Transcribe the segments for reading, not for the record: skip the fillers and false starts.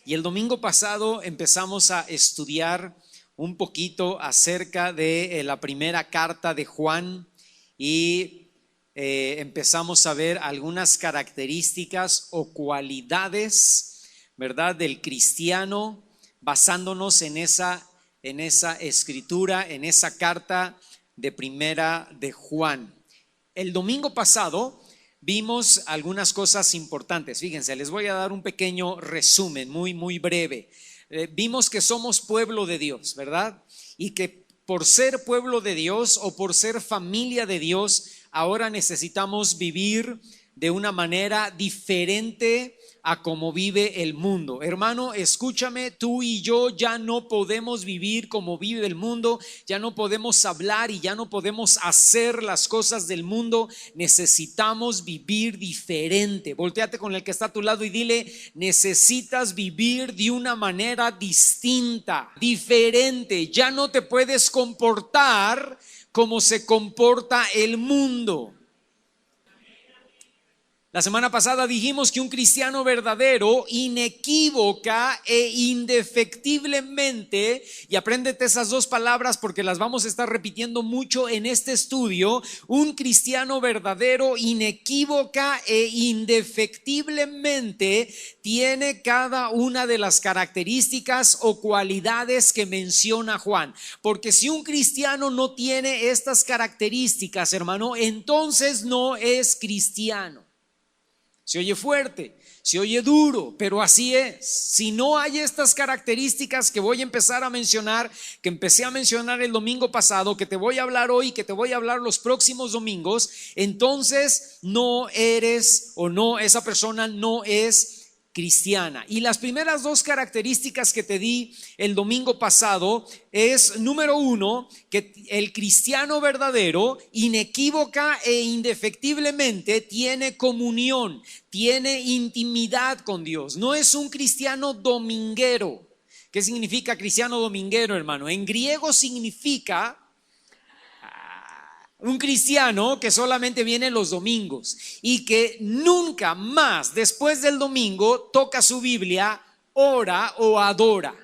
Y el domingo pasado empezamos a estudiar un poquito acerca de la primera carta de Juan y empezamos a ver algunas características o cualidades, ¿verdad?, del cristiano, basándonos en esa escritura, en esa carta de primera de Juan. El domingo pasado vimos algunas cosas importantes. Fíjense, les voy a dar un pequeño resumen muy breve. Vimos que somos pueblo de Dios, ¿verdad? Y que por ser pueblo de Dios o por ser familia de Dios, ahora necesitamos vivir de una manera diferente a como vive el mundo. Hermano, escúchame, tú y yo ya no podemos vivir como vive el mundo, ya no podemos hablar y ya no podemos hacer las cosas del mundo. Necesitamos vivir diferente. Voltéate con el que está a tu lado y dile: necesitas vivir de una manera distinta, diferente. Ya no te puedes comportar como se comporta el mundo. La semana pasada dijimos que un cristiano verdadero, inequívoca e indefectiblemente, y apréndete esas dos palabras porque las vamos a estar repitiendo mucho en este estudio, un cristiano verdadero, inequívoca e indefectiblemente tiene cada una de las características o cualidades que menciona Juan. Porque si un cristiano no tiene estas características, hermano, entonces no es cristiano. Se oye fuerte, se oye duro, pero así es. Si no hay estas características que voy a empezar a mencionar, que empecé a mencionar el domingo pasado, que te voy a hablar hoy, que te voy a hablar los próximos domingos, entonces no eres o no, esa persona no es cristiana. Y las primeras dos características que te di el domingo pasado es, número uno, que el cristiano verdadero, inequívoca e indefectiblemente, tiene comunión, tiene intimidad con Dios. No es un cristiano dominguero. ¿Qué significa cristiano dominguero, hermano? En griego significa un cristiano que solamente viene los domingos y que nunca más después del domingo toca su Biblia, ora o adora.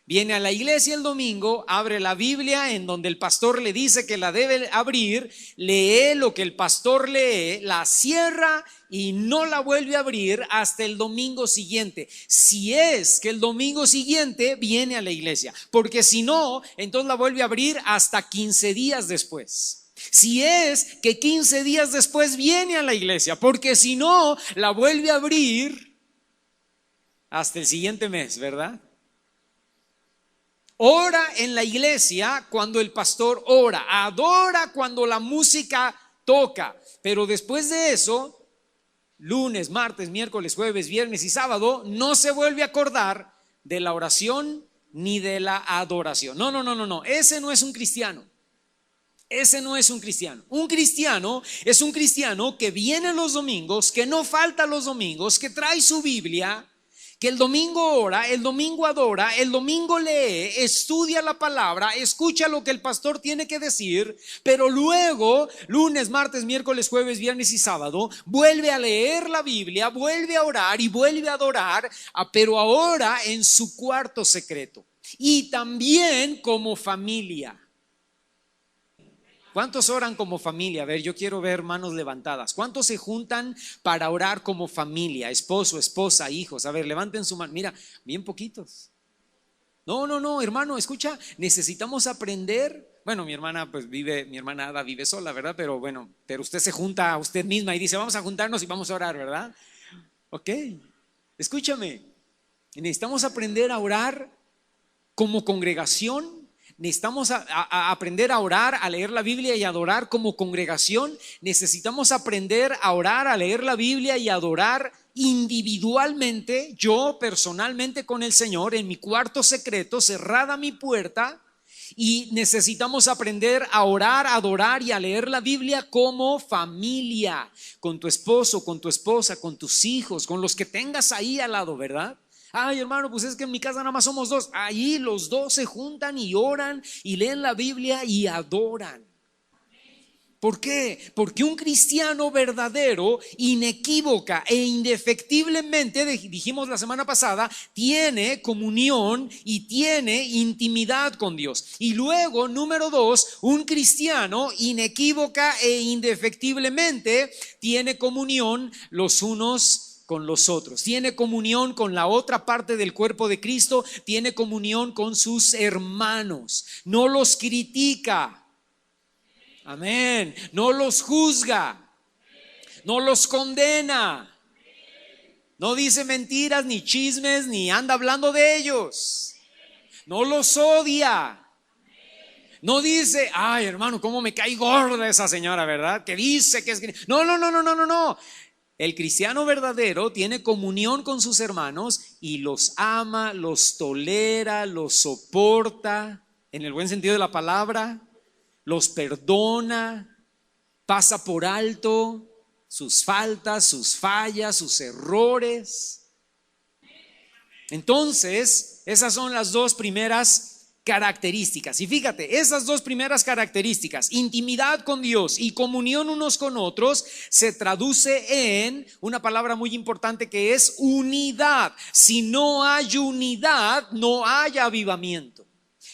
Viene a la iglesia el domingo, abre la Biblia en donde el pastor le dice que la debe abrir, lee lo que el pastor lee, la cierra y no la vuelve a abrir hasta el domingo siguiente. Si es que el domingo siguiente viene a la iglesia, porque si no, entonces la vuelve a abrir hasta 15 días después. Si es que 15 días después viene a la iglesia, porque si no, la vuelve a abrir hasta el siguiente mes, ¿verdad? Ora en la iglesia cuando el pastor ora, adora cuando la música toca, pero después de eso, lunes, martes, miércoles, jueves, viernes y sábado, no se vuelve a acordar de la oración ni de la adoración. No, ese no es un cristiano. Ese no es un cristiano. Un cristiano es un cristiano que viene los domingos, que no falta los domingos, que trae su Biblia, que el domingo ora, el domingo adora, el domingo lee, estudia la palabra, escucha lo que el pastor tiene que decir, pero luego, lunes, martes, miércoles, jueves, viernes y sábado, vuelve a leer la Biblia, vuelve a orar y vuelve a adorar, pero ahora en su cuarto secreto y también como familia. ¿Cuántos oran como familia? A ver, yo quiero ver manos levantadas. ¿Cuántos se juntan para orar como familia? Esposo, esposa, hijos. A ver, levanten su mano. Mira, bien poquitos. No, hermano, escucha, necesitamos aprender. Bueno, mi hermana Ada vive sola, ¿verdad? Pero bueno, pero usted se junta a usted misma y dice: vamos a juntarnos y vamos a orar, ¿verdad? Ok, escúchame. Necesitamos aprender a orar como congregación. Necesitamos aprender a orar, a leer la Biblia y adorar como congregación. Necesitamos aprender a orar, a leer la Biblia y adorar individualmente, yo personalmente con el Señor, en mi cuarto secreto, cerrada mi puerta. Y necesitamos aprender a orar, a adorar y a leer la Biblia como familia, con tu esposo, con tu esposa, con tus hijos, con los que tengas ahí al lado, ¿verdad? Ay, hermano, pues es que en mi casa nada más somos dos. Ahí los dos se juntan y oran y leen la Biblia y adoran. ¿Por qué? Porque un cristiano verdadero, inequívoca e indefectiblemente, dijimos la semana pasada, tiene comunión y tiene intimidad con Dios. Y luego, número 2, un cristiano inequívoca e indefectiblemente tiene comunión los unos con los otros, tiene comunión con la otra parte del cuerpo de Cristo, tiene comunión con sus hermanos, no los critica. Amén. No los juzga, no los condena, no dice mentiras ni chismes ni anda hablando de ellos, no los odia. No dice, ay hermano, cómo me cae gorda esa señora, ¿verdad? Que dice que es... No. El cristiano verdadero tiene comunión con sus hermanos y los ama, los tolera, los soporta, en el buen sentido de la palabra. Los perdona, pasa por alto sus faltas, sus fallas, sus errores. Entonces, esas son las dos primeras características. Y fíjate, esas dos primeras características, intimidad con Dios y comunión unos con otros, se traduce en una palabra muy importante que es unidad. Si no hay unidad, no hay avivamiento.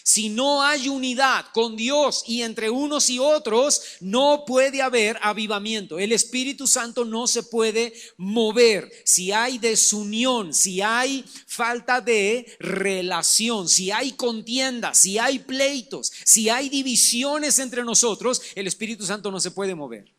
Si no hay unidad con Dios y entre unos y otros, no puede haber avivamiento. El Espíritu Santo no se puede mover. Si hay desunión, si hay falta de relación, si hay contienda, si hay pleitos, si hay divisiones entre nosotros, el Espíritu Santo no se puede mover.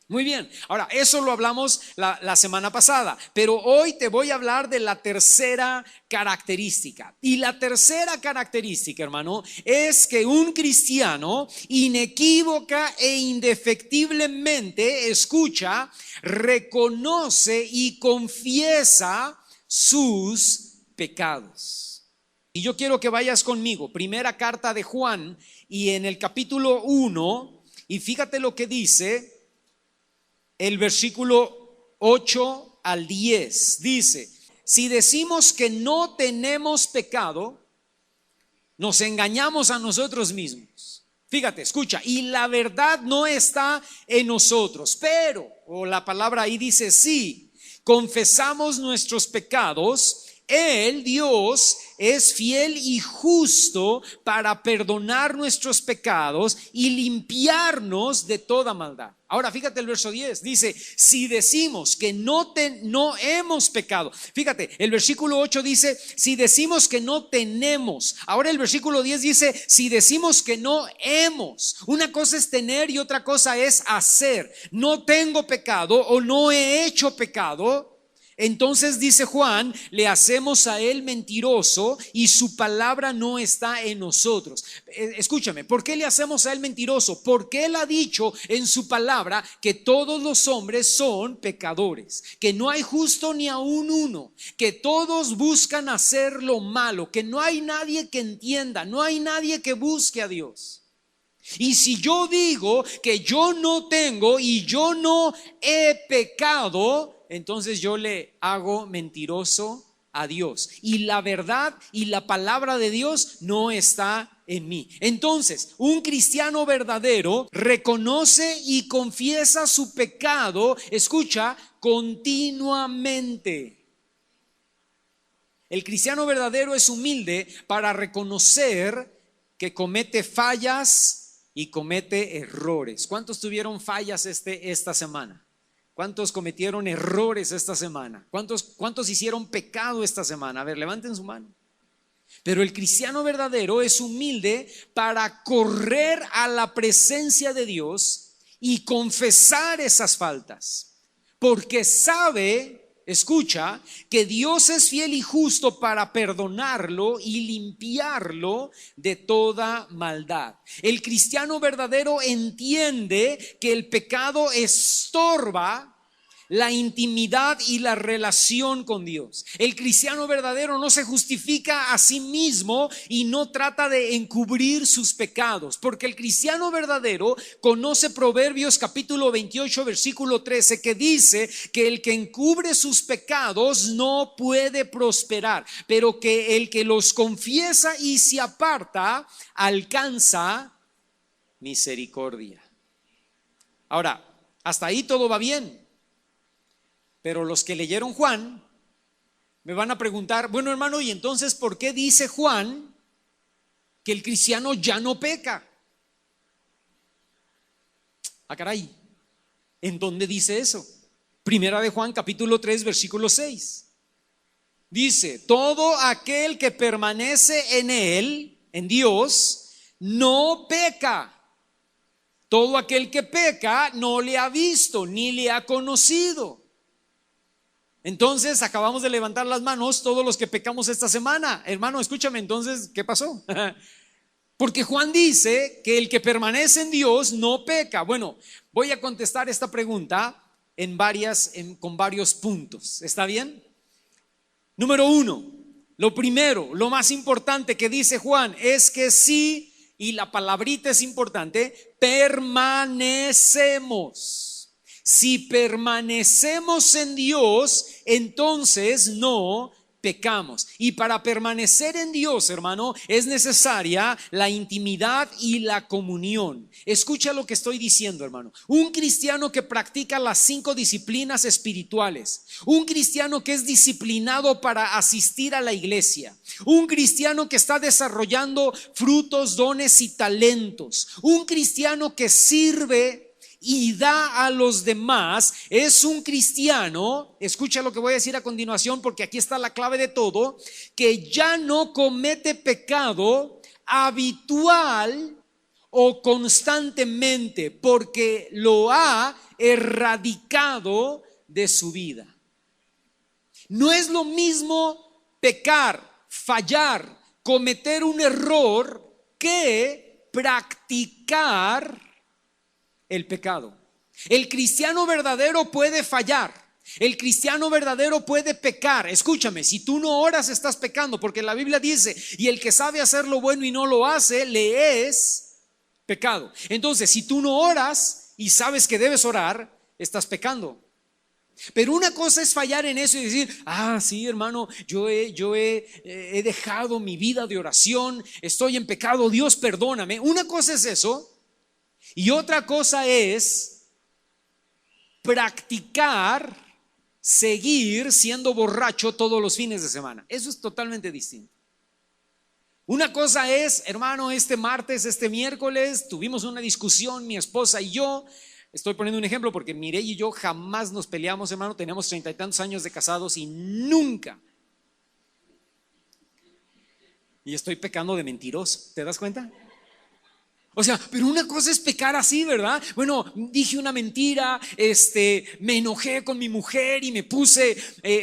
Muy bien, ahora eso lo hablamos la semana pasada, pero hoy te voy a hablar de la tercera característica. Y la tercera característica, hermano, es que un cristiano inequívoca e indefectiblemente escucha, reconoce y confiesa sus pecados. Y yo quiero que vayas conmigo, primera carta de Juan y en el capítulo 1, y fíjate lo que dice el versículo 8 al 10, dice: si decimos que no tenemos pecado, nos engañamos a nosotros mismos. Fíjate, escucha, y la verdad no está en nosotros, pero, o la palabra ahí dice, si confesamos nuestros pecados, Él, Dios, es fiel y justo para perdonar nuestros pecados y limpiarnos de toda maldad. Ahora fíjate el verso 10, dice, si decimos que no hemos pecado. Fíjate, el versículo 8 dice, si decimos que no tenemos. Ahora el versículo 10 dice, si decimos que no hemos. Una cosa es tener y otra cosa es hacer. No tengo pecado o no he hecho pecado. Entonces dice Juan, le hacemos a él mentiroso y su palabra no está en nosotros. Escúchame, ¿por qué le hacemos a él mentiroso? Porque él ha dicho en su palabra que todos los hombres son pecadores, que no hay justo ni aun uno, que todos buscan hacer lo malo, que no hay nadie que entienda, no hay nadie que busque a Dios. Y si yo digo que yo no tengo y yo no he pecado, entonces yo le hago mentiroso a Dios. Y la verdad y la palabra de Dios no está en mí. Entonces, un cristiano verdadero reconoce y confiesa su pecado, escucha, continuamente. El cristiano verdadero es humilde para reconocer que comete fallas y comete errores. ¿Cuántos tuvieron fallas esta semana? ¿Cuántos cometieron errores esta semana? ¿Cuántos hicieron pecado esta semana? A ver, levanten su mano. Pero el cristiano verdadero es humilde para correr a la presencia de Dios y confesar esas faltas, porque sabe, escucha, que Dios es fiel y justo para perdonarlo y limpiarlo de toda maldad. El cristiano verdadero entiende que el pecado estorba la intimidad y la relación con Dios. El cristiano verdadero no se justifica a sí mismo y no trata de encubrir sus pecados, porque el cristiano verdadero conoce Proverbios capítulo 28 versículo 13, que dice que el que encubre sus pecados no puede prosperar, pero que el que los confiesa y se aparta alcanza misericordia. Ahora, hasta ahí todo va bien. Pero los que leyeron Juan me van a preguntar, bueno, hermano, ¿y entonces por qué dice Juan que el cristiano ya no peca? Ah, caray, ¿en dónde dice eso? Primera de Juan, capítulo 3, versículo 6. Dice, todo aquel que permanece en él, en Dios, no peca. Todo aquel que peca no le ha visto ni le ha conocido. Entonces acabamos de levantar las manos todos los que pecamos esta semana. Hermano, escúchame, entonces, ¿qué pasó? Porque Juan dice que el que permanece en Dios no peca. Bueno, voy a contestar esta pregunta con varios puntos. ¿Está bien? Número 1, lo primero, lo más importante que dice Juan es que sí, y la palabrita es importante, permanecemos. Si permanecemos en Dios, entonces no pecamos. Y para permanecer en Dios, hermano, es necesaria la intimidad y la comunión. Escucha lo que estoy diciendo, hermano. Un cristiano que practica las 5 disciplinas espirituales, un cristiano que es disciplinado para asistir a la iglesia, un cristiano que está desarrollando frutos, dones y talentos, un cristiano que sirve y da a los demás, es un cristiano, escucha lo que voy a decir a continuación porque aquí está la clave de todo, que ya no comete pecado habitual o constantemente porque lo ha erradicado de su vida. No es lo mismo pecar, fallar, cometer un error que practicar el pecado. El cristiano verdadero puede fallar. El cristiano verdadero puede pecar. Escúchame, si tú no oras estás pecando, porque la Biblia dice, y el que sabe hacer lo bueno y no lo hace, le es pecado. Entonces, si tú no oras y sabes que debes orar, estás pecando. Pero una cosa es fallar en eso y decir, sí, hermano, yo he dejado mi vida de oración, estoy en pecado, Dios perdóname. Una cosa es eso. Y otra cosa es practicar, seguir siendo borracho todos los fines de semana. Eso es totalmente distinto. Una cosa es, hermano, este miércoles tuvimos una discusión, mi esposa y yo. Estoy poniendo un ejemplo porque Mireille y yo jamás nos peleamos, hermano. Tenemos 30 y tantos años de casados y nunca. Y estoy pecando de mentiroso, ¿te das cuenta? O sea, pero una cosa es pecar así, ¿verdad? Bueno, dije una mentira, me enojé con mi mujer y me puse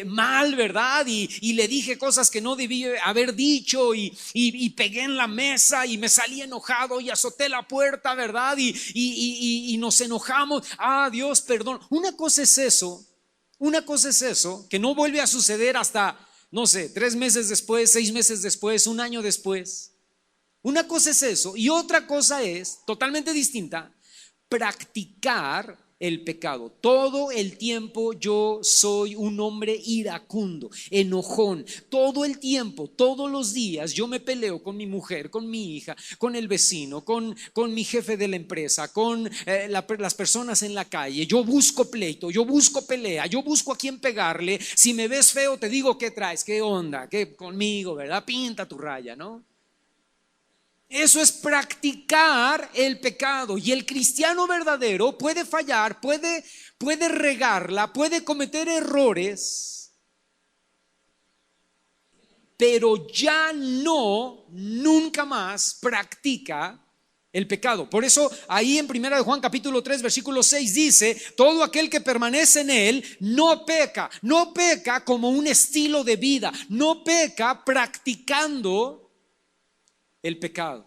mal, ¿verdad? Y le dije cosas que no debí haber dicho y pegué en la mesa y me salí enojado y azoté la puerta, ¿verdad? Y nos enojamos. Dios, perdón. Una cosa es eso, que no vuelve a suceder hasta, no sé, 3 meses después, 6 meses después, 1 año después. Una cosa es eso y otra cosa es totalmente distinta, practicar el pecado. Todo el tiempo yo soy un hombre iracundo, enojón. Todo el tiempo, todos los días yo me peleo con mi mujer, con mi hija, con el vecino, con mi jefe de la empresa, con las personas en la calle. Yo busco pleito, yo busco pelea, yo busco a quién pegarle. Si me ves feo te digo, ¿qué traes? ¿Qué onda? ¿Qué conmigo, verdad? Pinta tu raya, ¿no? Eso es practicar el pecado. Y el cristiano verdadero puede fallar, puede regarla, puede cometer errores, pero ya nunca más practica el pecado. Por eso ahí en 1 de Juan capítulo 3 versículo 6 dice, todo aquel que permanece en él no peca como un estilo de vida, no peca practicando el pecado.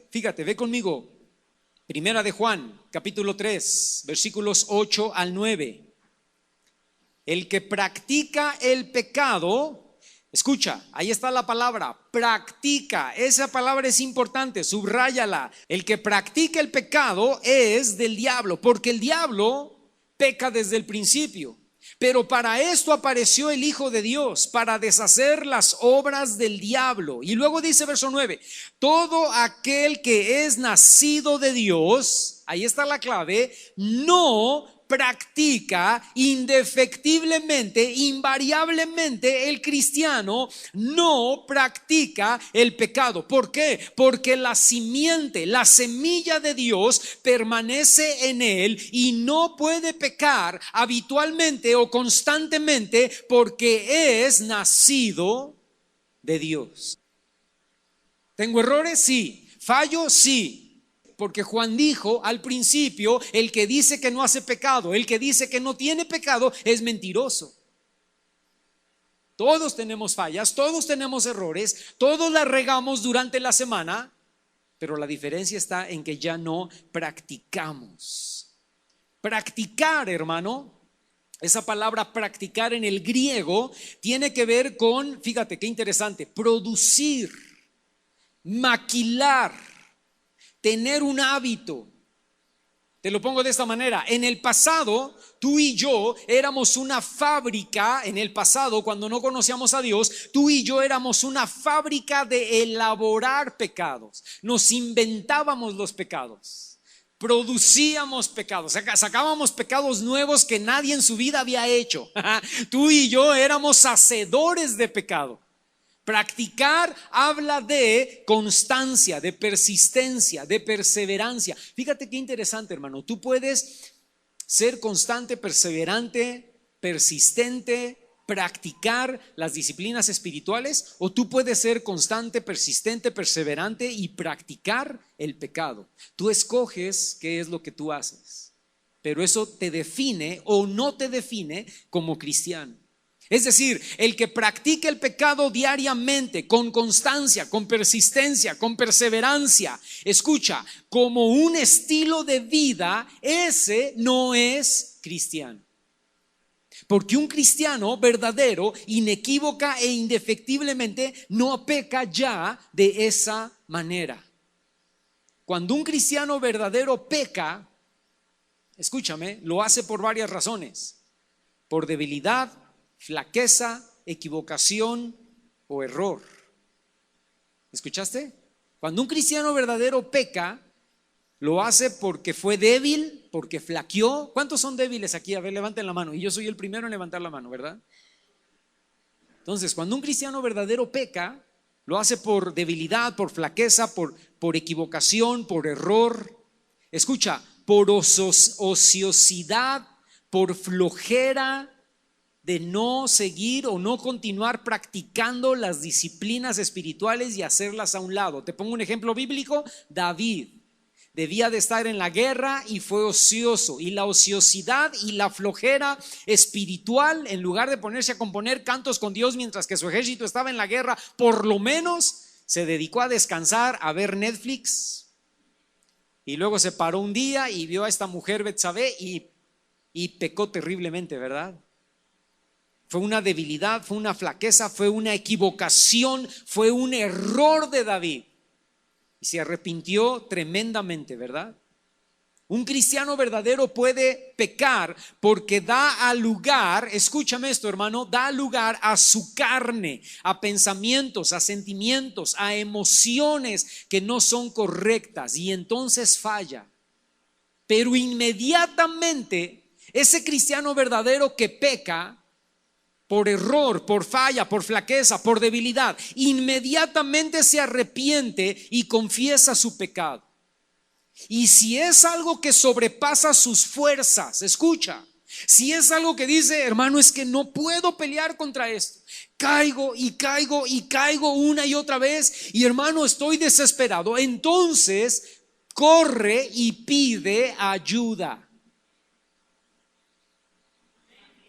Fíjate, ve conmigo, 1 de Juan, capítulo 3, versículos 8 al 9. El que practica el pecado, escucha, ahí está la palabra, practica. Esa palabra es importante, subráyala. El que practica el pecado es del diablo, porque el diablo peca desde el principio. pero para esto apareció el Hijo de Dios, para deshacer las obras del diablo. Y luego dice verso 9, todo aquel que es nacido de Dios, ahí está la clave, no practica indefectiblemente, invariablemente, el cristiano no practica el pecado. ¿Por qué? Porque la simiente, la semilla de Dios permanece en él y no puede pecar habitualmente o constantemente porque es nacido de Dios. ¿Tengo errores? Sí. ¿Fallo? Sí. Porque Juan dijo al principio, el que dice que no hace pecado, el que dice que no tiene pecado es mentiroso. Todos tenemos fallas, todos tenemos errores, todos la regamos durante la semana, pero la diferencia está en que ya no practicamos. Practicar, hermano, esa palabra practicar en el griego tiene que ver con, fíjate qué interesante, producir, maquilar, tener un hábito. Te lo pongo de esta manera. En el pasado, tú y yo éramos una fábrica. En el pasado, cuando no conocíamos a Dios, tú y yo éramos una fábrica de elaborar pecados. Nos inventábamos los pecados. Producíamos pecados, sacábamos pecados nuevos que nadie en su vida había hecho. Tú y yo éramos hacedores de pecado. Practicar habla de constancia, de persistencia, de perseverancia. Fíjate qué interesante, hermano. Tú puedes ser constante, perseverante, persistente, practicar las disciplinas espirituales, o tú puedes ser constante, persistente, perseverante y practicar el pecado. Tú escoges qué es lo que tú haces, pero eso te define o no te define como cristiano. Es decir, el que practica el pecado diariamente, con constancia, con persistencia, con perseverancia, escucha, como un estilo de vida, ese no es cristiano. Porque un cristiano verdadero, inequívoca e indefectiblemente, no peca ya de esa manera. Cuando un cristiano verdadero peca, escúchame, lo hace por varias razones: por debilidad, flaqueza, equivocación o error. ¿Escuchaste? Cuando un cristiano verdadero peca, lo hace porque fue débil, porque flaqueó. ¿Cuántos son débiles aquí? A ver, levanten la mano. Y yo soy el primero en levantar la mano, ¿verdad? Entonces, cuando un cristiano verdadero peca, lo hace por debilidad, por flaqueza, por equivocación, por error. Escucha, por ociosidad, por flojera de no seguir o no continuar practicando las disciplinas espirituales y hacerlas a un lado. Te pongo un ejemplo bíblico. David debía de estar en la guerra y fue ocioso, y la ociosidad y la flojera espiritual, en lugar de ponerse a componer cantos con Dios mientras que su ejército estaba en la guerra, por lo menos se dedicó a descansar, a ver Netflix, y luego se paró un día y vio a esta mujer Betsabé y pecó terriblemente, ¿verdad? Fue una debilidad, fue una flaqueza, fue una equivocación, fue un error de David. Y se arrepintió tremendamente, ¿verdad? Un cristiano verdadero puede pecar porque da lugar, escúchame esto, hermano, da lugar a su carne, a pensamientos, a sentimientos, a emociones que no son correctas, y entonces falla. Pero inmediatamente ese cristiano verdadero que peca por error, por falla, por flaqueza, por debilidad, inmediatamente se arrepiente y confiesa su pecado. Y si es algo que sobrepasa sus fuerzas, escucha, si es algo que dice, hermano, es que no puedo pelear contra esto, caigo y caigo y caigo una y otra vez, y hermano, estoy desesperado, entonces corre y pide ayuda.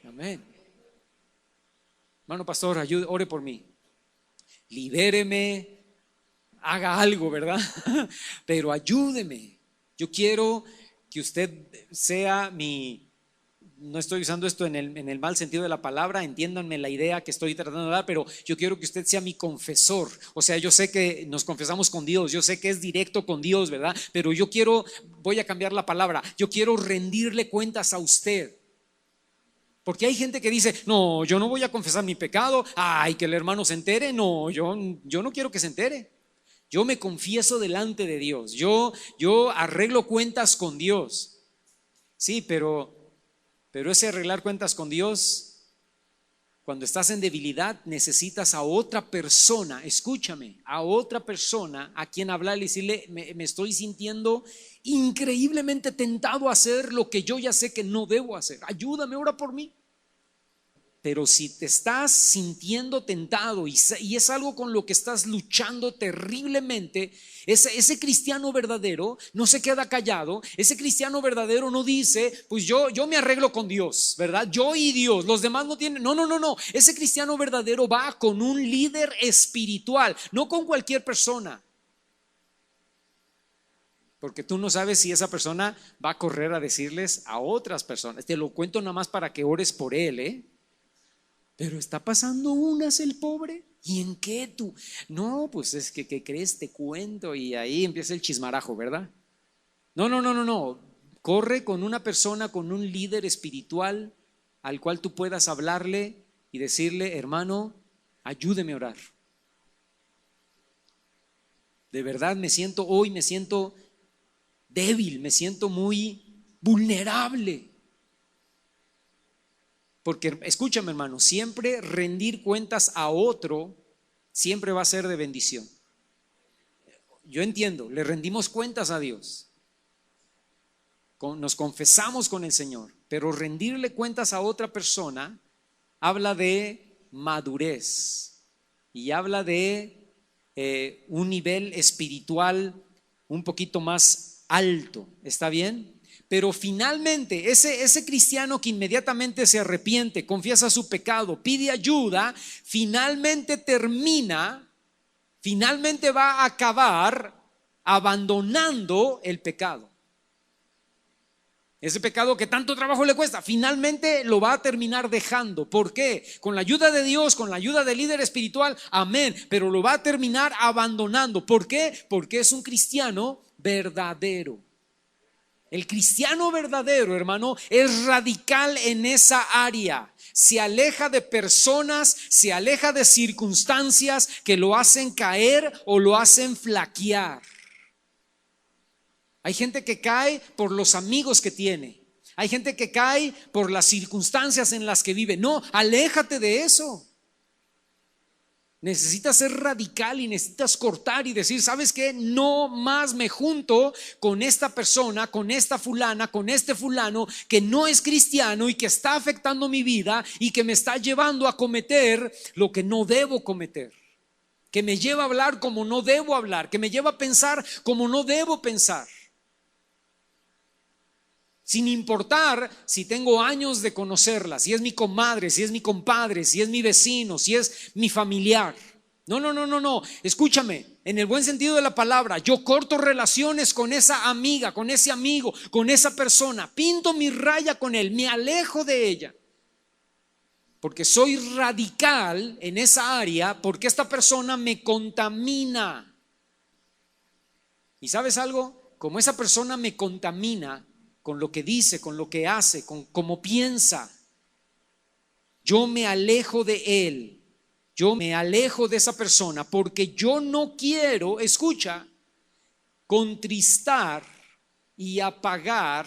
Amén. Hermano pastor, ayude, ore por mí, libéreme, haga algo, ¿verdad? Pero ayúdeme. Yo quiero que usted sea no estoy usando esto en el mal sentido de la palabra, entiéndanme la idea que estoy tratando de dar, pero yo quiero que usted sea mi confesor. O sea, yo sé que nos confesamos con Dios, yo sé que es directo con Dios, ¿verdad? Pero voy a cambiar la palabra, yo quiero rendirle cuentas a usted. Porque hay gente que dice, no, yo no voy a confesar mi pecado, ay, que el hermano se entere, no, yo no quiero que se entere. Yo me confieso delante de Dios, yo arreglo cuentas con Dios. Sí, pero ese arreglar cuentas con Dios, cuando estás en debilidad, necesitas a otra persona, escúchame, a otra persona a quien hablarle y decirle, me estoy sintiendo increíblemente tentado a hacer lo que yo ya sé que no debo hacer. Ayúdame, ora por mí. Pero si te estás sintiendo tentado y es algo con lo que estás luchando terriblemente, ese cristiano verdadero no se queda callado. Ese cristiano verdadero no dice, pues yo me arreglo con Dios, ¿verdad? Yo y Dios, los demás no tienen. No. Ese cristiano verdadero va con un líder espiritual, no con cualquier persona. Porque tú no sabes si esa persona va a correr a decirles a otras personas. Te lo cuento nada más para que ores por él, ¿eh? Pero está pasando unas el pobre. ¿Y en qué tú? No, pues es que ¿qué crees? Te cuento. Y ahí empieza el chismarajo, ¿verdad? No. Corre con una persona, con un líder espiritual al cual tú puedas hablarle y decirle, hermano, ayúdeme a orar. De verdad me siento débil, me siento muy vulnerable. Porque escúchame, hermano, siempre rendir cuentas a otro siempre va a ser de bendición. Yo entiendo, le rendimos cuentas a Dios, nos confesamos con el Señor, pero rendirle cuentas a otra persona habla de madurez y habla de un nivel espiritual un poquito más alto. ¿Está bien? Pero finalmente ese cristiano que inmediatamente se arrepiente, confiesa su pecado, pide ayuda, finalmente va a acabar abandonando el pecado. Ese pecado que tanto trabajo le cuesta, finalmente lo va a terminar dejando. ¿Por qué? Con la ayuda de Dios, con la ayuda del líder espiritual, amén, pero lo va a terminar abandonando. ¿Por qué? Porque es un cristiano verdadero. El cristiano verdadero, hermano, es radical en esa área. Se aleja de personas, se aleja de circunstancias que lo hacen caer o lo hacen flaquear. Hay gente que cae por los amigos que tiene. Hay gente que cae por las circunstancias en las que vive. No, aléjate de eso. Necesitas ser radical y necesitas cortar y decir, ¿sabes qué? No más me junto con esta persona, con esta fulana, con este fulano que no es cristiano y que está afectando mi vida y que me está llevando a cometer lo que no debo cometer, que me lleva a hablar como no debo hablar, que me lleva a pensar como no debo pensar. Sin importar si tengo años de conocerla, si es mi comadre, si es mi compadre, si es mi vecino, si es mi familiar. No. Escúchame, en el buen sentido de la palabra, yo corto relaciones con esa amiga, con ese amigo, con esa persona. Pinto mi raya con él, me alejo de ella. Porque soy radical en esa área, porque esta persona me contamina. ¿Y sabes algo? Como esa persona me contamina con lo que dice, con lo que hace, con cómo piensa, yo me alejo de él, yo me alejo de esa persona porque yo no quiero, escucha, contristar y apagar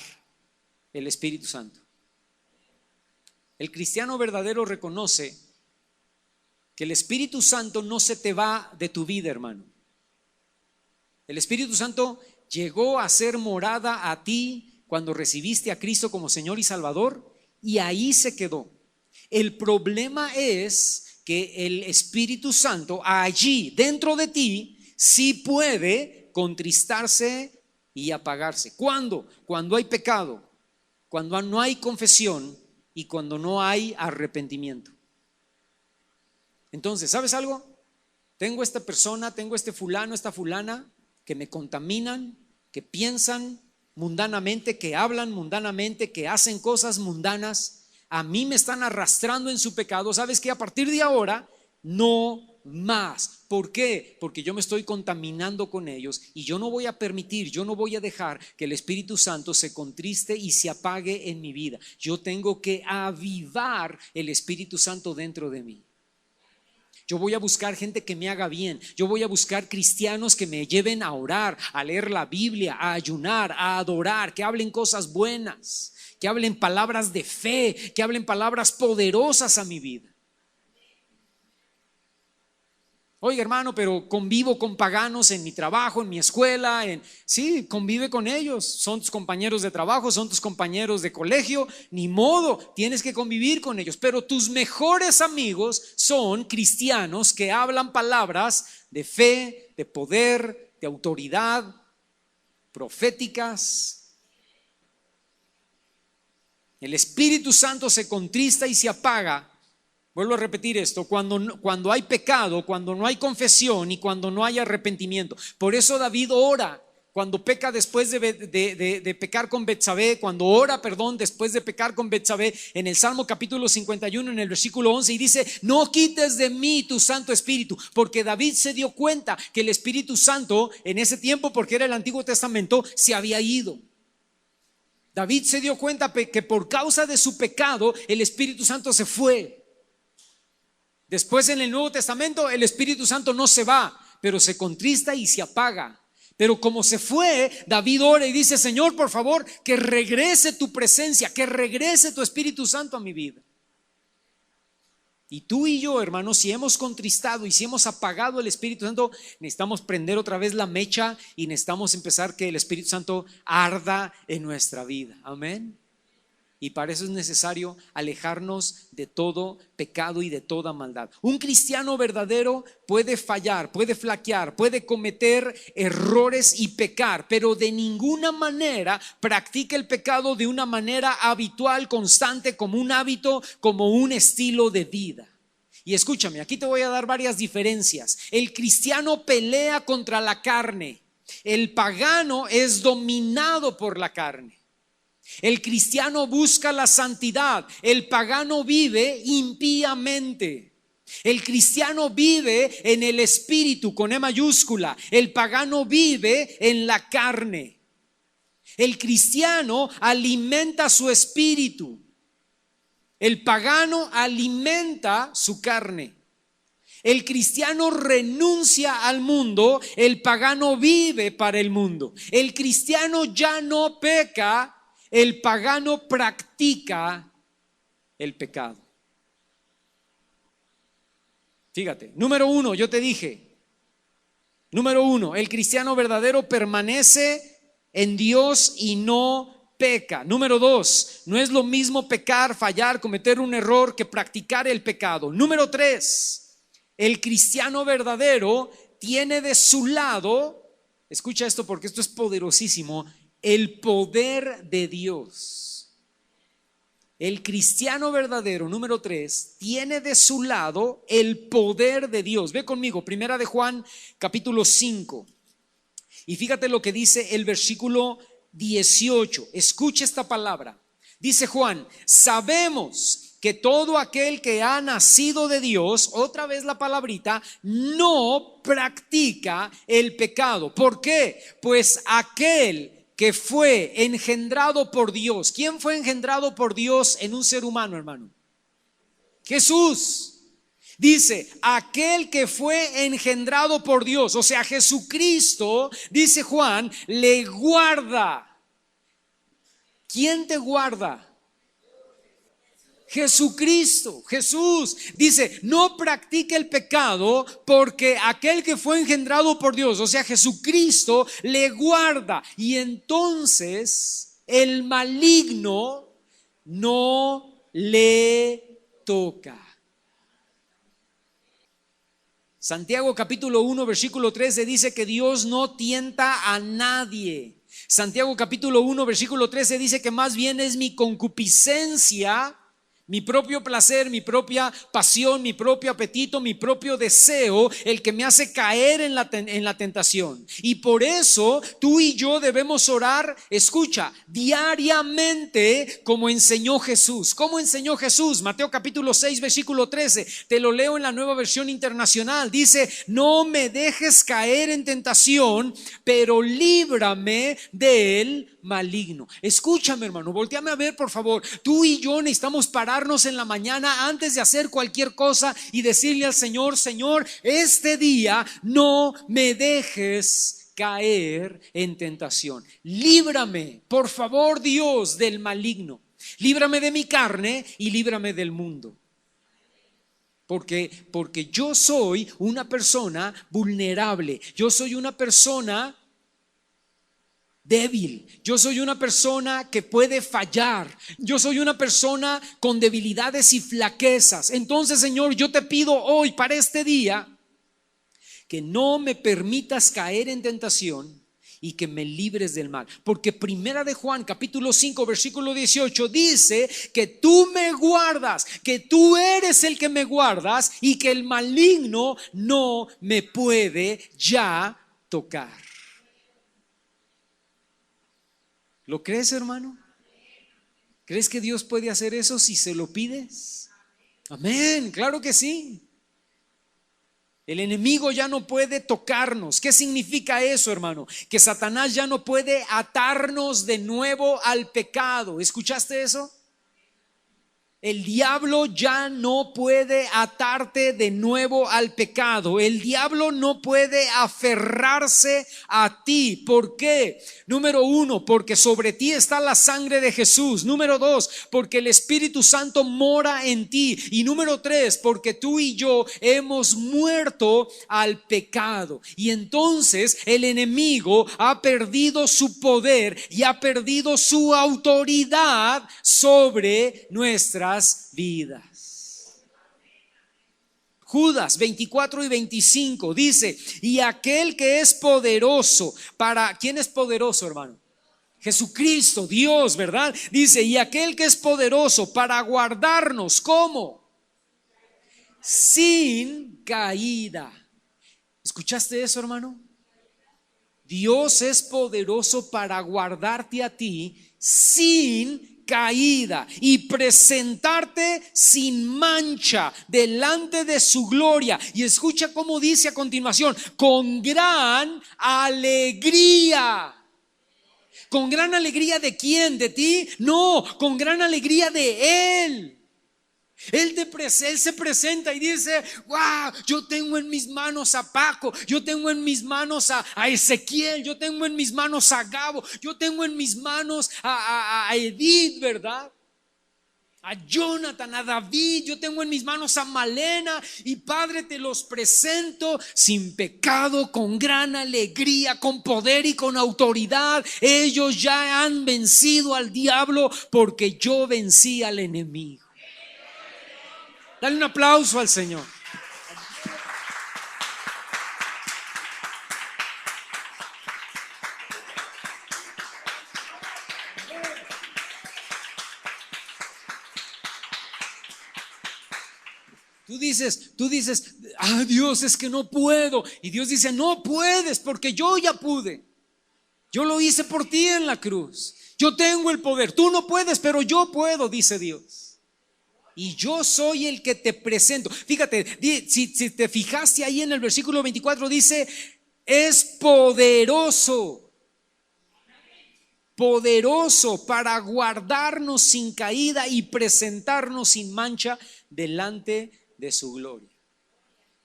el Espíritu Santo. El cristiano verdadero reconoce que el Espíritu Santo no se te va de tu vida, hermano. El Espíritu Santo llegó a ser morada a ti cuando recibiste a Cristo como Señor y Salvador, y ahí se quedó. El problema es que el Espíritu Santo allí dentro de ti sí puede contristarse y apagarse. ¿Cuándo? Cuando hay pecado, cuando no hay confesión y cuando no hay arrepentimiento. Entonces, ¿sabes algo? Tengo esta persona, tengo este fulano, esta fulana que me contaminan, que piensan mundanamente, que hablan mundanamente, que hacen cosas mundanas, a mí me están arrastrando en su pecado. ¿Sabes qué? A partir de ahora, no más. ¿Por qué? Porque yo me estoy contaminando con ellos y yo no voy a permitir, yo no voy a dejar que el Espíritu Santo se contriste y se apague en mi vida. Yo tengo que avivar el Espíritu Santo dentro de mí. Yo voy a buscar gente que me haga bien. Yo voy a buscar cristianos que me lleven a orar, a leer la Biblia, a ayunar, a adorar, que hablen cosas buenas, que hablen palabras de fe, que hablen palabras poderosas a mi vida. Oiga, hermano, pero convivo con paganos en mi trabajo, en mi escuela. Sí, convive con ellos. Son tus compañeros de trabajo, son tus compañeros de colegio. Ni modo, tienes que convivir con ellos. Pero tus mejores amigos son cristianos que hablan palabras de fe, de poder, de autoridad, proféticas. El Espíritu Santo se contrista y se apaga. Vuelvo a repetir esto, cuando hay pecado, cuando no hay confesión y cuando no hay arrepentimiento. Por eso David ora cuando peca después de pecar con Betsabé, después de pecar con Betsabé, en el Salmo capítulo 51, en el versículo 11, y dice: no quites de mí tu Santo Espíritu, porque David se dio cuenta que el Espíritu Santo en ese tiempo, porque era el Antiguo Testamento, se había ido. David se dio cuenta que por causa de su pecado el Espíritu Santo se fue. Después en el Nuevo Testamento el Espíritu Santo no se va, pero se contrista y se apaga. Pero como se fue, David ora y dice: Señor, por favor, que regrese tu presencia, que regrese tu Espíritu Santo a mi vida. Y tú y yo, hermanos, si hemos contristado y si hemos apagado el Espíritu Santo, necesitamos prender otra vez la mecha y necesitamos empezar que el Espíritu Santo arda en nuestra vida. Amén. Y para eso es necesario alejarnos de todo pecado y de toda maldad. Un cristiano verdadero puede fallar, puede flaquear, puede cometer errores y pecar, pero de ninguna manera practica el pecado de una manera habitual, constante, como un hábito, como un estilo de vida. Y escúchame, aquí te voy a dar varias diferencias. El cristiano pelea contra la carne. El pagano es dominado por la carne. El cristiano busca la santidad, el pagano vive impíamente. El cristiano vive en el espíritu con E mayúscula, el pagano vive en la carne. El cristiano alimenta su espíritu, el pagano alimenta su carne. El cristiano renuncia al mundo, el pagano vive para el mundo. El cristiano ya no peca, el pagano practica el pecado. Fíjate, número uno, yo te dije, número uno, el cristiano verdadero permanece en Dios y no peca. Número dos, no es lo mismo pecar, fallar, cometer un error que practicar el pecado. Número tres, el cristiano verdadero tiene de su lado, escucha esto porque esto es poderosísimo, el poder de Dios. El cristiano verdadero, número 3, tiene de su lado el poder de Dios. Ve conmigo, primera de Juan, capítulo 5. Y fíjate lo que dice el versículo 18. Escucha esta palabra. Dice Juan: sabemos que todo aquel que ha nacido de Dios, otra vez la palabrita, no practica el pecado. ¿Por qué? Pues aquel que fue engendrado por Dios. ¿Quién fue engendrado por Dios en un ser humano, hermano? Jesús. Dice, aquel que fue engendrado por Dios, o sea, Jesucristo, dice Juan, le guarda. ¿Quién te guarda? Jesucristo, Jesús. Dice, no practique el pecado porque aquel que fue engendrado por Dios, o sea, Jesucristo, le guarda. Y entonces el maligno no le toca. Santiago capítulo 1 versículo 13 dice que Dios no tienta a nadie. Santiago capítulo 1 versículo 13 dice que más bien es mi concupiscencia, Mi propio placer, mi propia pasión, mi propio apetito, mi propio deseo, el que me hace caer en la tentación. Y por eso tú y yo debemos orar, escucha, diariamente como enseñó Jesús. ¿Cómo enseñó Jesús? Mateo capítulo 6, versículo 13. Te lo leo en la Nueva Versión Internacional. Dice: no me dejes caer en tentación, pero líbrame del maligno. Escúchame, hermano, voltéame a ver, por favor. Tú y yo necesitamos pararnos en la mañana antes de hacer cualquier cosa y decirle al Señor: Señor, este día no me dejes caer en tentación. Líbrame, por favor, Dios, del maligno. Líbrame de mi carne y líbrame del mundo. Porque yo soy una persona vulnerable. Yo soy una persona débil, yo soy una persona que puede fallar, yo soy una persona con debilidades y flaquezas. Entonces, Señor, yo te pido hoy, para este día, que no me permitas caer en tentación y que me libres del mal. Porque primera de Juan capítulo 5 versículo 18 dice que tú me guardas, que tú eres el que me guardas y que el maligno no me puede ya tocar. ¿Lo crees, hermano? ¿Crees que Dios puede hacer eso si se lo pides? Amén, claro que sí. El enemigo ya no puede tocarnos. ¿Qué significa eso, hermano? Que Satanás ya no puede atarnos de nuevo al pecado. ¿Escuchaste eso? El diablo ya no puede atarte de nuevo al pecado. El diablo no puede aferrarse a ti. ¿Por qué? Número 1, porque sobre ti está la sangre de Jesús. Número 2, porque el Espíritu Santo mora en ti. Y número 3, porque tú y yo hemos muerto al pecado. Y entonces el enemigo ha perdido su poder y ha perdido su autoridad sobre nuestras vidas. Judas 24 y 25 dice: y aquel que es poderoso para... ¿Quién es poderoso, hermano? Jesucristo, Dios, ¿verdad? Dice: y aquel que es poderoso para guardarnos, ¿cómo? Sin caída. ¿Escuchaste eso, hermano? Dios es poderoso para guardarte a ti sin caída y presentarte sin mancha delante de su gloria. Y escucha cómo dice a continuación: con gran alegría. ¿Con gran alegría de quién? ¿De ti? No, con gran alegría de Él. Él se presenta y dice: wow, yo tengo en mis manos a Paco, yo tengo en mis manos a Ezequiel, yo tengo en mis manos a Gabo, yo tengo en mis manos a Edith, ¿verdad? A Jonathan, a David, yo tengo en mis manos a Malena. Y Padre, te los presento sin pecado, con gran alegría, con poder y con autoridad. Ellos ya han vencido al diablo porque yo vencí al enemigo. Dale un aplauso al Señor. Tú dices, Dios, es que no puedo. Y Dios dice: no puedes, porque yo ya pude. Yo lo hice por ti en la cruz. Yo tengo el poder. Tú no puedes, pero yo puedo, dice Dios. Y yo soy el que te presento. Fíjate, si te fijaste ahí en el versículo 24, dice: es poderoso. Poderoso para guardarnos sin caída y presentarnos sin mancha delante de su gloria.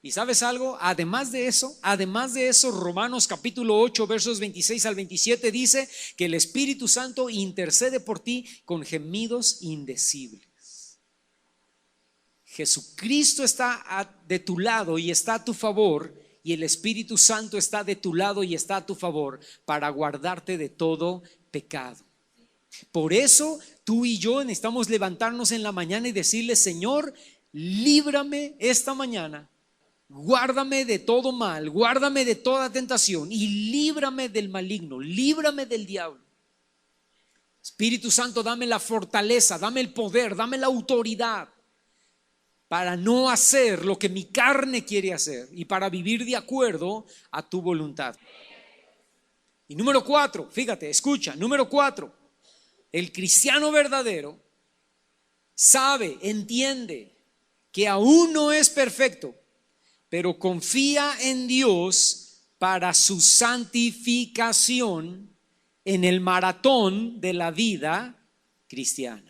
¿Y sabes algo? Además de eso, Romanos capítulo 8 versos 26 al 27 dice que el Espíritu Santo intercede por ti con gemidos indecibles. Jesucristo está de tu lado y está a tu favor, y el Espíritu Santo está de tu lado y está a tu favor para guardarte de todo pecado. Por eso tú y yo necesitamos levantarnos en la mañana y decirle: Señor, líbrame esta mañana, guárdame de todo mal, guárdame de toda tentación y líbrame del maligno, líbrame del diablo. Espíritu Santo, dame la fortaleza, dame el poder, dame la autoridad para no hacer lo que mi carne quiere hacer y para vivir de acuerdo a tu voluntad. Y número 4, fíjate, escucha, número 4, el cristiano verdadero sabe, entiende que aún no es perfecto, pero confía en Dios para su santificación en el maratón de la vida cristiana.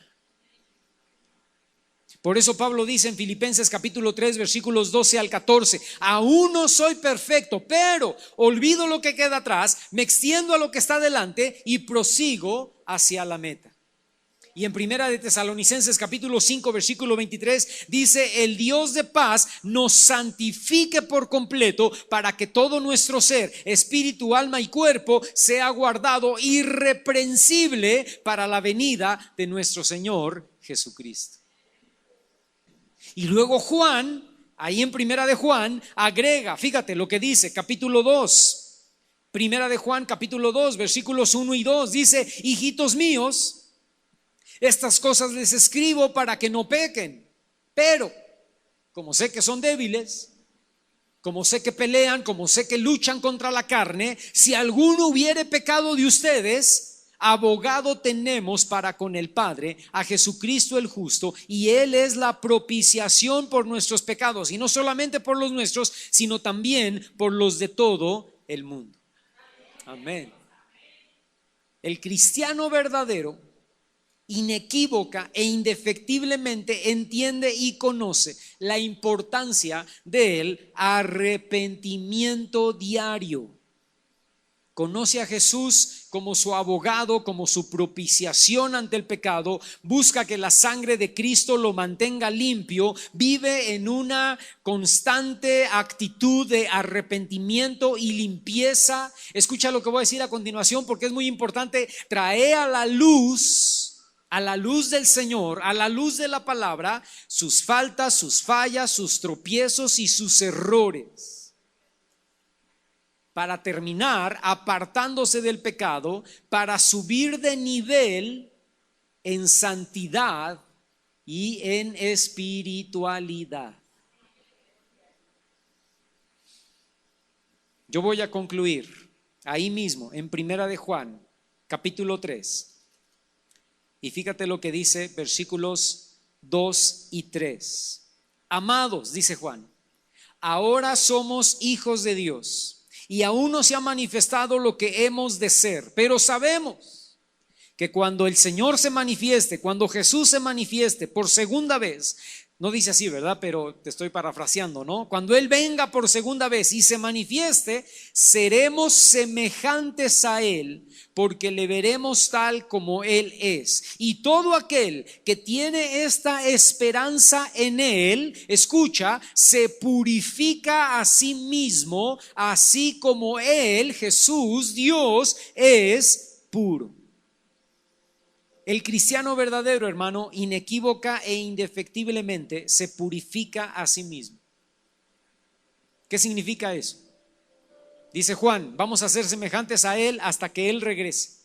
Por eso Pablo dice en Filipenses capítulo 3 versículos 12 al 14: aún no soy perfecto, pero olvido lo que queda atrás, me extiendo a lo que está delante y prosigo hacia la meta. Y en Primera de Tesalonicenses capítulo 5 versículo 23 dice: el Dios de paz nos santifique por completo, para que todo nuestro ser, espíritu, alma y cuerpo sea guardado irreprensible para la venida de nuestro Señor Jesucristo. Y luego Juan, ahí en Primera de Juan, agrega, fíjate lo que dice, capítulo 2, Primera de Juan capítulo 2 versículos 1 y 2, dice: hijitos míos, estas cosas les escribo para que no pequen, pero como sé que son débiles, como sé que pelean, como sé que luchan contra la carne, si alguno hubiere pecado de ustedes, abogado tenemos para con el Padre, a Jesucristo el justo, y Él es la propiciación por nuestros pecados, y no solamente por los nuestros, sino también por los de todo el mundo. Amén. El cristiano verdadero inequívoca e indefectiblemente entiende y conoce la importancia del arrepentimiento diario. Conoce a Jesús como su abogado, como su propiciación ante el pecado, busca que la sangre de Cristo lo mantenga limpio, vive en una constante actitud de arrepentimiento y limpieza. Escucha lo que voy a decir a continuación, porque es muy importante. Trae a la luz del Señor, a la luz de la palabra, sus faltas, sus fallas, sus tropiezos y sus errores, para terminar apartándose del pecado, para subir de nivel en santidad y en espiritualidad. Yo voy a concluir ahí mismo en Primera de Juan, capítulo 3. Y fíjate lo que dice versículos 2 y 3. Amados, dice Juan, ahora somos hijos de Dios y aún no se ha manifestado lo que hemos de ser, pero sabemos que cuando el Señor se manifieste, cuando Jesús se manifieste por segunda vez, no dice así, ¿verdad? Pero te estoy parafraseando, ¿no? Cuando Él venga por segunda vez y se manifieste, seremos semejantes a Él, porque le veremos tal como Él es. Y todo aquel que tiene esta esperanza en Él, escucha, se purifica a sí mismo, así como Él, Jesús, Dios, es puro. El cristiano verdadero, hermano, inequívoca e indefectiblemente se purifica a sí mismo. ¿Qué significa eso? Dice Juan, vamos a ser semejantes a Él hasta que Él regrese.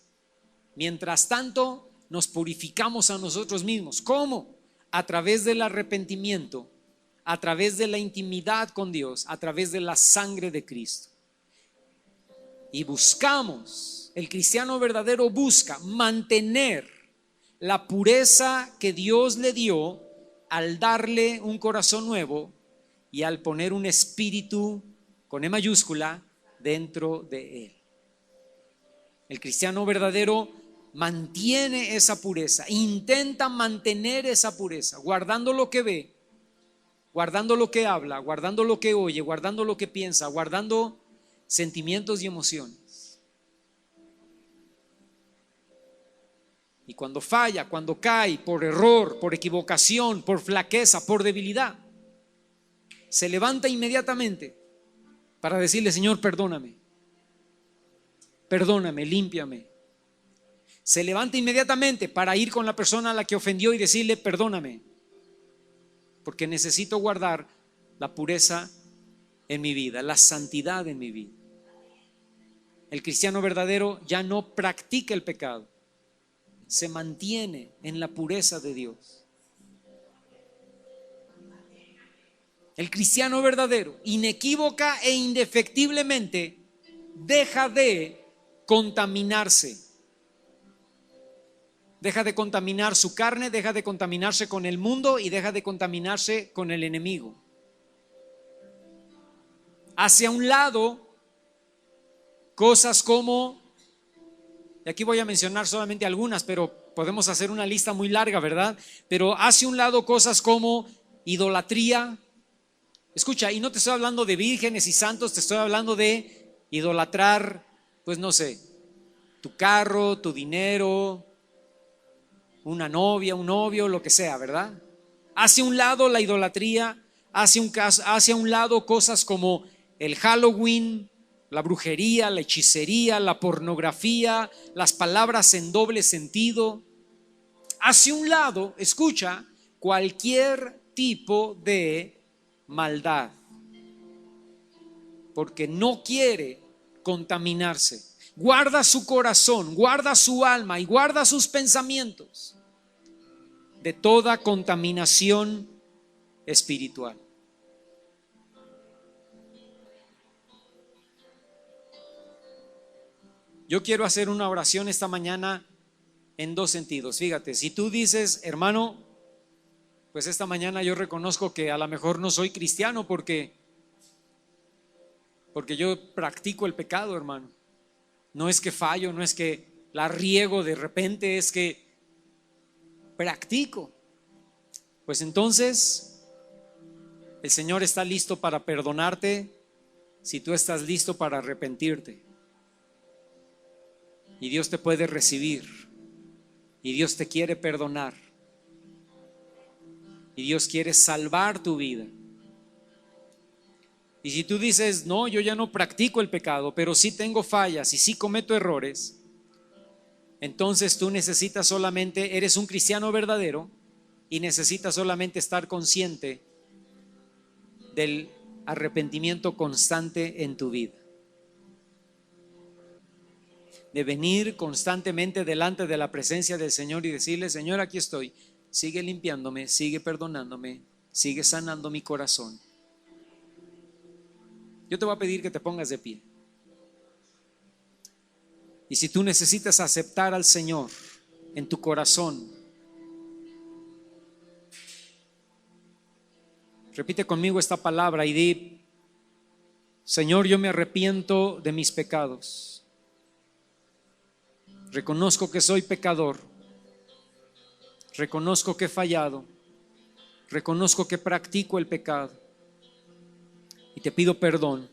Mientras tanto, nos purificamos a nosotros mismos. ¿Cómo? A través del arrepentimiento, a través de la intimidad con Dios, a través de la sangre de Cristo. Y buscamos, el cristiano verdadero busca mantener la pureza que Dios le dio al darle un corazón nuevo y al poner un espíritu con E mayúscula dentro de él. El cristiano verdadero mantiene esa pureza, intenta mantener esa pureza, guardando lo que ve, guardando lo que habla, guardando lo que oye, guardando lo que piensa, guardando sentimientos y emociones. Y cuando falla, cuando cae por error, por equivocación, por flaqueza, por debilidad, se levanta inmediatamente para decirle: Señor, perdóname, límpiame. Se levanta inmediatamente para ir con la persona a la que ofendió y decirle: perdóname, porque necesito guardar la pureza en mi vida, la santidad en mi vida. El cristiano verdadero ya no practica el pecado, se mantiene en la pureza de Dios. El cristiano verdadero, inequívoca e indefectiblemente, deja de contaminarse. Deja de contaminar su carne, deja de contaminarse con el mundo y deja de contaminarse con el enemigo. Hacia un lado, cosas como, y aquí voy a mencionar solamente algunas, pero podemos hacer una lista muy larga, ¿verdad? Pero hacia un lado cosas como idolatría. Escucha, y no te estoy hablando de vírgenes y santos, te estoy hablando de idolatrar, pues no sé, tu carro, tu dinero, una novia, un novio, lo que sea, ¿verdad? Hacia un lado la idolatría, hacia un lado cosas como el Halloween, la brujería, la hechicería, la pornografía, las palabras en doble sentido. Hacia un lado, escucha, cualquier tipo de maldad, porque no quiere contaminarse. Guarda su corazón, guarda su alma y guarda sus pensamientos de toda contaminación espiritual. Yo quiero hacer una oración esta mañana en dos sentidos. Fíjate, si tú dices, hermano, pues esta mañana yo reconozco que a lo mejor no soy cristiano porque yo practico el pecado, hermano. No es que fallo, no es que la riego de repente, es que practico. Pues entonces el Señor está listo para perdonarte si tú estás listo para arrepentirte. Y Dios te puede recibir. Y Dios te quiere perdonar. Y Dios quiere salvar tu vida. Y si tú dices, no, yo ya no practico el pecado, pero sí tengo fallas y sí cometo errores, entonces tú necesitas solamente, eres un cristiano verdadero y necesitas solamente estar consciente del arrepentimiento constante en tu vida. De venir constantemente delante de la presencia del Señor y decirle, Señor, aquí estoy, sigue limpiándome, sigue perdonándome, sigue sanando mi corazón. Yo te voy a pedir que te pongas de pie. Y si tú necesitas aceptar al Señor en tu corazón, repite conmigo esta palabra y di, Señor, yo me arrepiento de mis pecados. Reconozco que soy pecador. Reconozco que he fallado. Reconozco que practico el pecado. Y te pido perdón.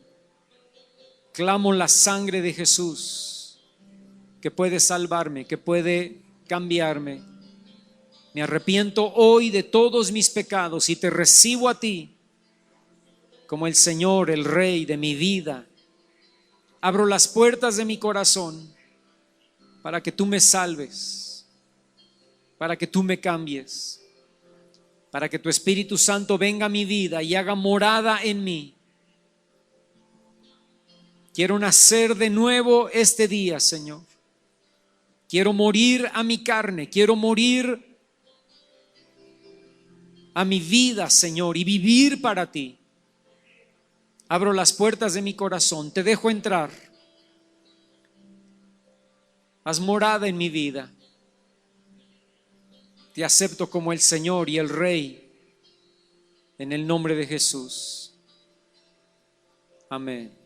Clamo la sangre de Jesús, que puede salvarme, que puede cambiarme. Me arrepiento hoy de todos mis pecados y te recibo a ti como el Señor, el Rey de mi vida. Abro las puertas de mi corazón para que tú me salves, para que tú me cambies, para que tu Espíritu Santo venga a mi vida y haga morada en mí. Quiero nacer de nuevo este día, Señor. Quiero morir a mi carne, quiero morir a mi vida, Señor, y vivir para ti. Abro las puertas de mi corazón, te dejo entrar. Haz morada en mi vida. Te acepto como el Señor y el Rey, en el nombre de Jesús. Amén.